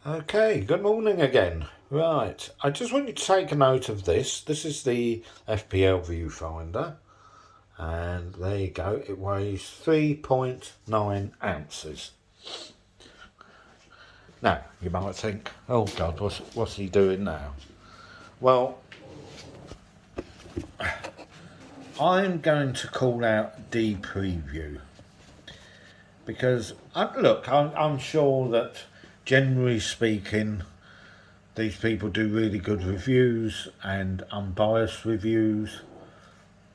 Okay, good morning again. Right, I just want you to take a note of this. This is the FPL viewfinder, and there you go. It weighs 3.9 ounces. Now, you might think, oh God, what's he doing now? Well, I'm going to call out Dpreview because, I'm sure that generally speaking, these people do really good reviews and unbiased reviews,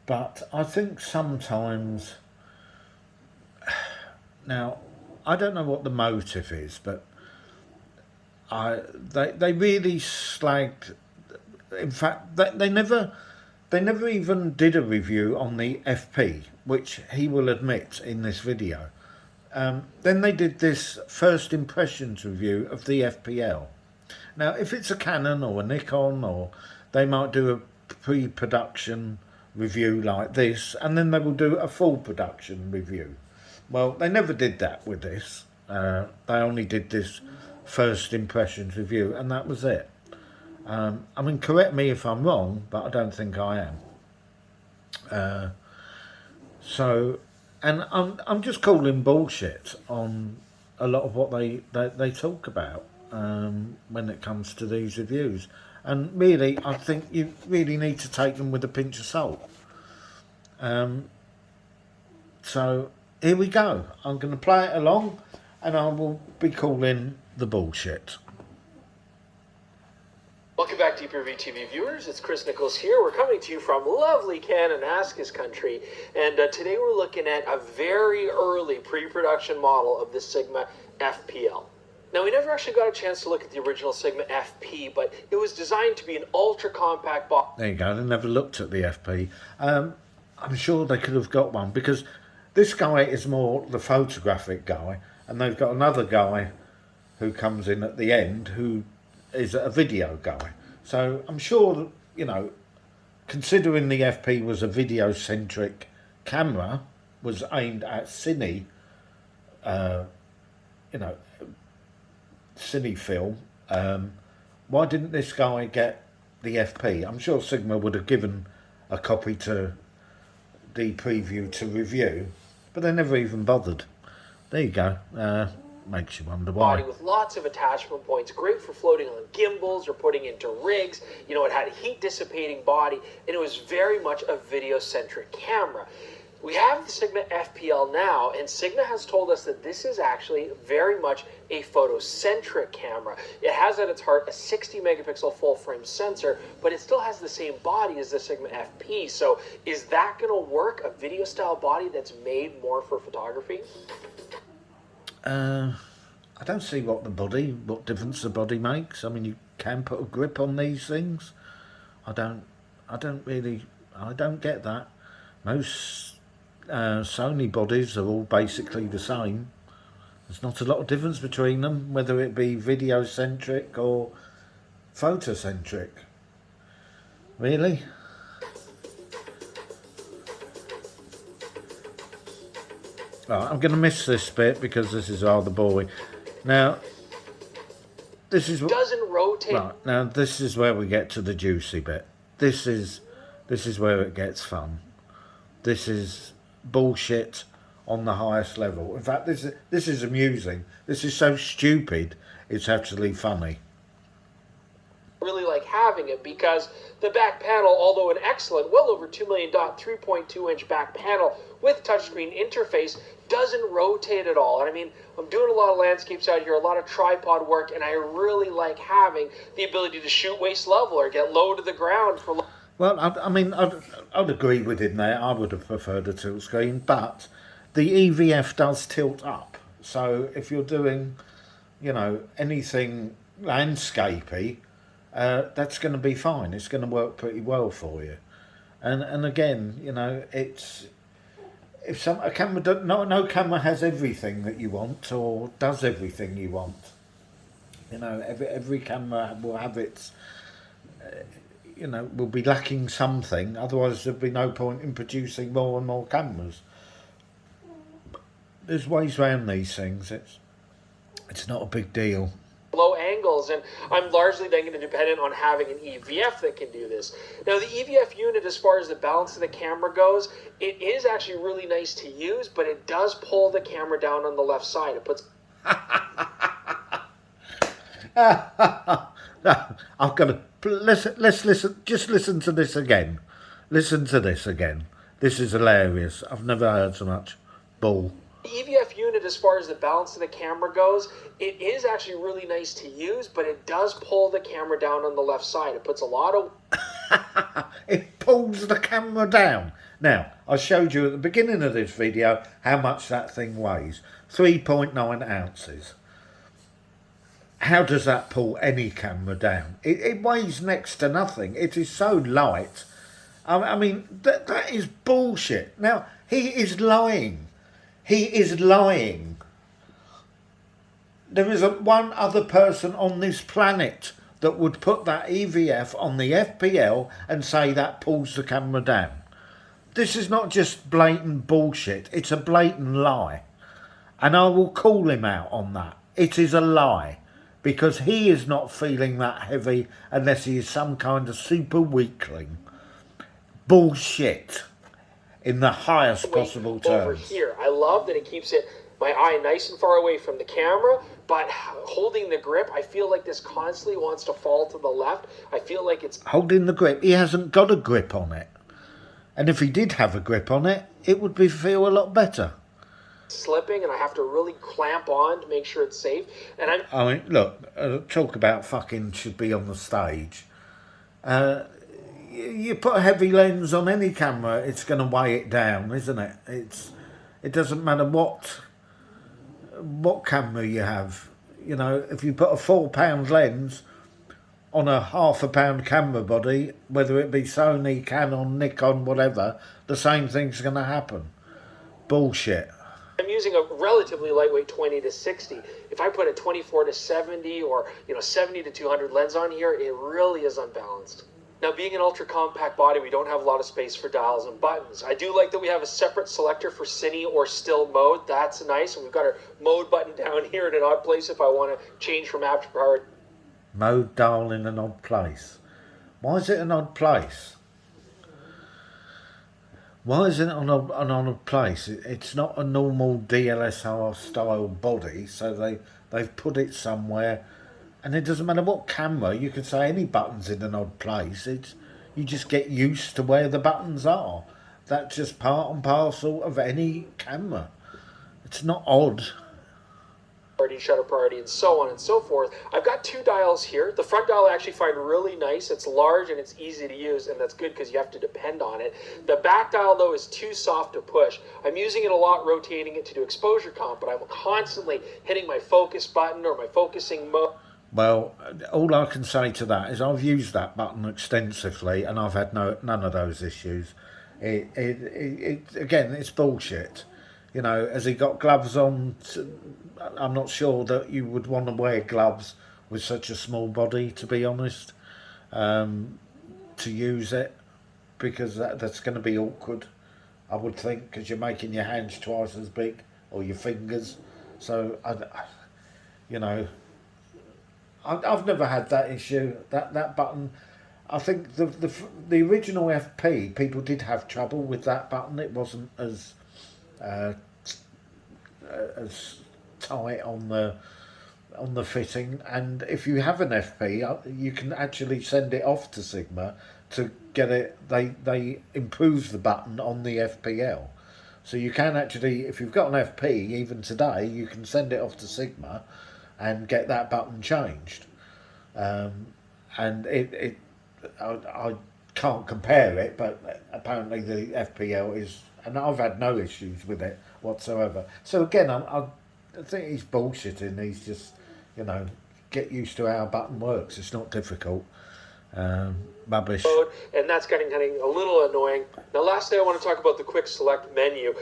but I think sometimes, now, I don't know what the motive is, but they really slagged. In fact, they never even did a review on the FP, which he will admit in this video. Then they did this first impressions review of the FPL. Now, if it's a Canon or a Nikon, or they might do a pre-production review like this, and then they will do a full production review. Well, they never did that with this. They only did this first impressions review, and that was it. I mean, correct me if I'm wrong, but I don't think I am. And I'm just calling bullshit on a lot of what they talk about when it comes to these reviews. And really, I think you really need to take them with a pinch of salt. So here we go. I'm going to play it along, and I will be calling the bullshit. Welcome back, Dpreview TV viewers. It's Chris Nichols here. We're coming to you from lovely Kananaskis country, and today we're looking at a very early pre-production model of the Sigma FPL. Now, we never actually got a chance to look at the original Sigma FP, but it was designed to be an ultra-compact box. There you go. They never looked at the FP. I'm sure they could have got one, because this guy is more the photographic guy, and they've got another guy who comes in at the end who is a video guy. So I'm sure that, considering the FP was a video-centric camera, was aimed at cine, cine film, why didn't this guy get the FP? I'm sure Sigma would have given a copy to Dpreview to review, but they never even bothered. There you go. Makes you wonder why. Body with lots of attachment points, great for floating on gimbals or putting into rigs. It had a heat dissipating body, and it was very much a video-centric camera. We have the Sigma FPL now, and Sigma has told us that this is actually very much a photocentric camera. It has at its heart a 60 megapixel full frame sensor, but it still has the same body as the Sigma FP. So is that going to work, a video style body that's made more for photography? I don't see what difference the body makes. I mean, you can put a grip on these things. I don't get that. Most Sony bodies are all basically the same. There's not a lot of difference between them, whether it be video-centric or photocentric. Really? Right, I'm going to miss this bit because this is rather boring. Now, this is doesn't rotate. Right, now this is where we get to the juicy bit. This is where it gets fun. This is bullshit on the highest level. In fact, this is amusing. This is so stupid, it's actually funny. Really like having it because the back panel, although an excellent, well over 2 million dot 3.2 inch back panel with touchscreen interface, doesn't rotate at all. And I mean, I'm doing a lot of landscapes out here, a lot of tripod work, and I really like having the ability to shoot waist level or get low to the ground for. Well, I'd agree with him there. I would have preferred a tilt screen, but the EVF does tilt up. So if you're doing, anything landscapey, that's going to be fine. It's going to work pretty well for you. And again, it's a camera no camera has everything that you want or does everything you want. Every camera will have its. Will be lacking something. Otherwise, there'd be no point in producing more and more cameras. There's ways around these things. It's not a big deal. Low angles, and I'm largely then going to depend on having an EVF that can do this. Now, the EVF unit, as far as the balance of the camera goes, it is actually really nice to use, but it does pull the camera down on the left side. It puts... No, I've got to let's listen. Just listen to this again. Listen to this again. This is hilarious. I've never heard so much bull. The EVF unit, as far as the balance of the camera goes, it is actually really nice to use, but it does pull the camera down on the left side. It puts a lot of... It pulls the camera down. Now, I showed you at the beginning of this video how much that thing weighs. 3.9 ounces. How does that pull any camera down? It weighs next to nothing. It is so light. I mean, that is bullshit. Now, he is lying. He is lying. There isn't one other person on this planet that would put that EVF on the FPL and say that pulls the camera down. This is not just blatant bullshit. It's a blatant lie. And I will call him out on that. It is a lie. Because he is not feeling that heavy unless he is some kind of super weakling. Bullshit. In the highest possible terms. Over here, I love that it keeps my eye nice and far away from the camera, but holding the grip, I feel like this constantly wants to fall to the left. I feel like it's... Holding the grip, he hasn't got a grip on it. And if he did have a grip on it, it would feel a lot better. Slipping, and I have to really clamp on to make sure it's safe. And I mean, look, talk about fucking should be on the stage. You put a heavy lens on any camera, it's going to weigh it down, isn't it? It doesn't matter what camera you have. You know, if you put a 4 pound lens on a ½ pound camera body, whether it be Sony, Canon, Nikon, whatever, the same thing's going to happen. Bullshit. I'm using a relatively lightweight 20 to 60. If I put a 24 to 70 or 70 to 200 lens on here, it really is unbalanced. Now, being an ultra compact body, we don't have a lot of space for dials and buttons. I do like that we have a separate selector for cine or still mode. That's nice. And we've got our mode button down here in an odd place if I want to change from aperture power. Mode dial in an odd place. Why is it an odd place? Why is it on a place? It's not a normal DLSR style body, so they've put it somewhere, and it doesn't matter what camera. You could say any button's in an odd place. You just get used to where the buttons are. That's just part and parcel of any camera. It's not odd. Shutter priority, and so on and so forth. I've got 2 dials here. The front dial I actually find really nice. It's large and it's easy to use, and that's good because you have to depend on it. The back dial, though, is too soft to push. I'm using it a lot, rotating it to do exposure comp, but I'm constantly hitting my focus button or my focusing mode. Well, all I can say to that is I've used that button extensively, and I've had none of those issues. Again, it's bullshit. You know, has he got gloves on? I'm not sure that you would want to wear gloves with such a small body, to be honest, to use it, because that's going to be awkward, I would think, because you're making your hands twice as big, or your fingers. So, I've never had that issue. That button, I think the original FP, people did have trouble with that button. It wasn't as tight on the fitting, and if you have an FP, you can actually send it off to Sigma to get it. They improve the button on the FPL, so you can actually, if you've got an FP, even today, you can send it off to Sigma and get that button changed. And I can't compare it, but apparently the FPL is, and I've had no issues with it whatsoever. So again, I think he's bullshitting. He's just, get used to how a button works. It's not difficult. Rubbish. And that's getting a little annoying. Now, lastly, I want to talk about the quick select menu.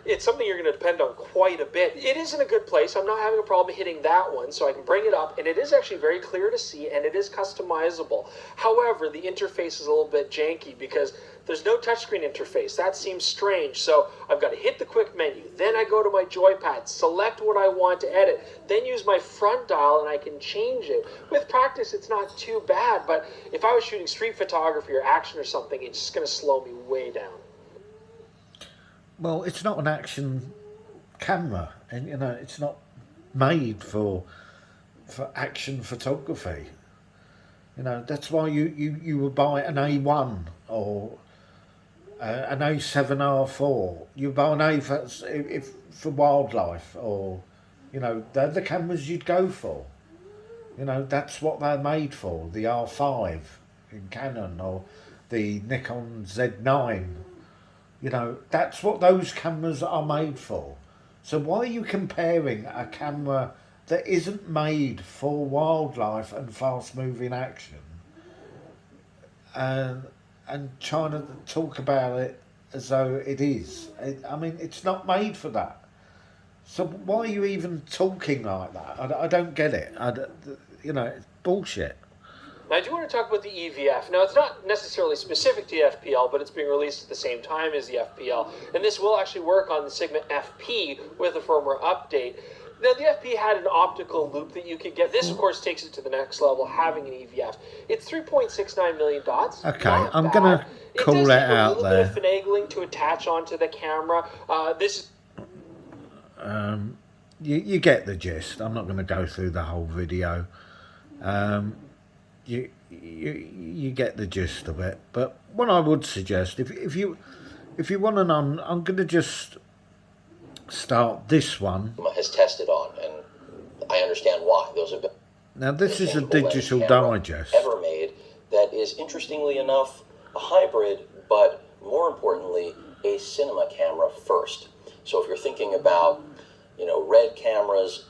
it's something you're going to depend on quite a bit. It is in a good place. I'm not having a problem hitting that one, so I can bring it up, and it is actually very clear to see, and it is customizable. However, the interface is a little bit janky because there's no touchscreen interface. That seems strange. So I've got to hit the quick menu. Then I go to my joypad, select what I want to edit, then use my front dial and I can change it. With practice, it's not too bad, but if I was shooting street photography or action or something, it's just going to slow me way down. Well, it's not an action camera, and you know, it's not made for action photography. You know, that's why you would buy an A1 or an A7R4. You buy an A for wildlife, or you know, they're the cameras you'd go for. You know, that's what they're made for. The R5 in Canon or the Nikon Z9. You know, that's what those cameras are made for. So why are you comparing a camera that isn't made for wildlife and fast-moving action and trying to talk about it as though it is? I mean, it's not made for that. So why are you even talking like that? I don't get it. You know, it's bullshit. Now, I do want to talk about the EVF. Now, it's not necessarily specific to the FPL, but it's being released at the same time as the FPL. And this will actually work on the Sigma FP with a firmware update. Now, the FP had an optical loop that you could get. This, of course, takes it to the next level, having an EVF. It's 3.69 million dots. Okay, I'm going to call it out there. It does take a little bit of finagling to attach onto the camera. You get the gist. I'm not going to go through the whole video. You get the gist of it. But what I would suggest, if you want to know, I'm going to just start this one. Has tested on, and I understand why. Those have been. Now this is a digital digest ever made that is, interestingly enough, a hybrid, but more importantly, a cinema camera first. So if you're thinking about, you know, red cameras,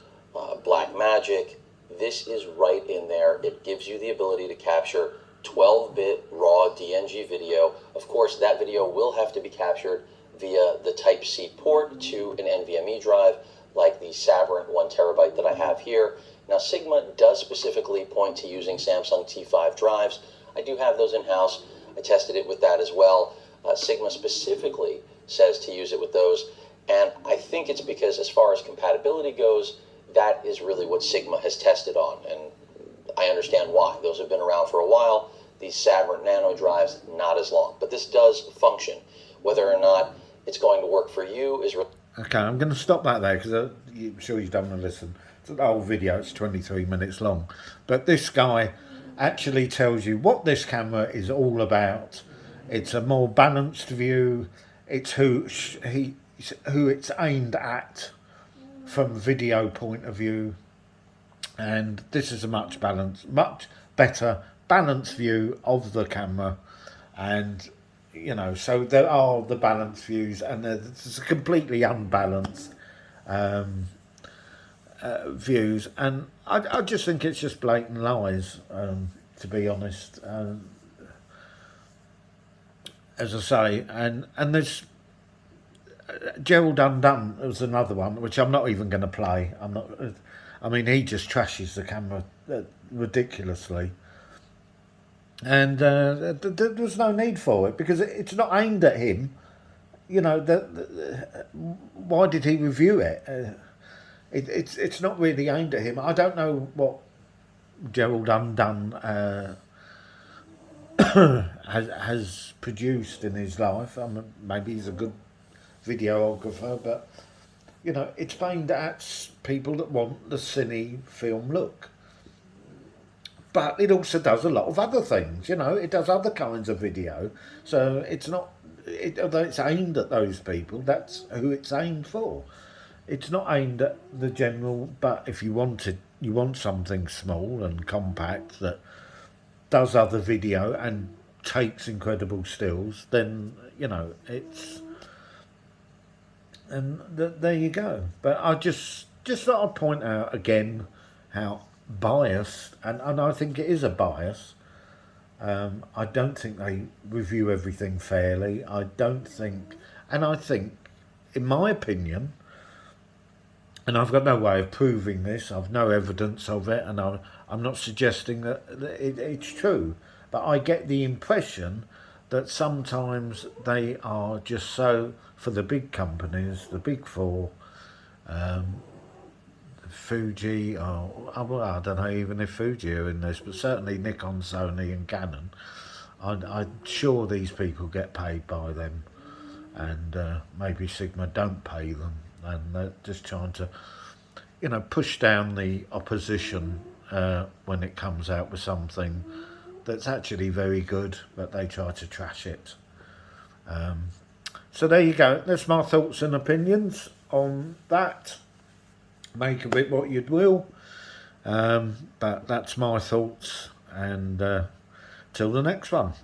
black magic, this is right in there. It gives you the ability to capture 12-bit raw DNG video. Of course, that video will have to be captured via the Type-C port to an NVMe drive, like the Sabrent 1 terabyte that I have here. Now, Sigma does specifically point to using Samsung T5 drives. I do have those in-house. I tested it with that as well. Sigma specifically says to use it with those, and I think it's because as far as compatibility goes, that is really what Sigma has tested on, and I understand why. Those have been around for a while. These Sabrent Nano drives, not as long. But this does function. Whether or not it's going to work for you is... Okay, I'm going to stop that there because I'm sure you don't want to listen to the whole video. It's 23 minutes long. But this guy actually tells you what this camera is all about. It's a more balanced view. It's who it's aimed at from video point of view, and this is a much better balanced view of the camera. And you know, so there are the balanced views and there's completely unbalanced views, and I just think it's just blatant lies, to be honest. As I say, and there's Gerald Undone was another one, which I'm not even going to play. I mean, he just trashes the camera ridiculously. And there was no need for it, because it's not aimed at him. You know, why did he review it? It's not really aimed at him. I don't know what Gerald Undone has produced in his life. I mean, maybe he's a good videographer, but you know, it's aimed at people that want the cine film look. But it also does a lot of other things, you know, it does other kinds of video. So it's not, although it's aimed at those people, that's who it's aimed for. It's not aimed at the general, but if you want something small and compact that does other video and takes incredible stills, then, you know, it's... And there you go. But I just thought I'd point out again how biased, and I think it is a bias. I don't think they review everything fairly. I don't think, and I think in my opinion, and I've got no way of proving this, I've no evidence of it, and I'm not suggesting that it's true, but I get the impression that sometimes they are just so, for the big companies, the big four, Fuji, or I don't know even if Fuji are in this, but certainly Nikon, Sony and Canon, I'm sure these people get paid by them, and maybe Sigma don't pay them, and they're just trying to, you know, push down the opposition when it comes out with something that's actually very good, but they try to trash it. So there you go. That's my thoughts and opinions on that. Make of it what you will. But that's my thoughts, and till the next one.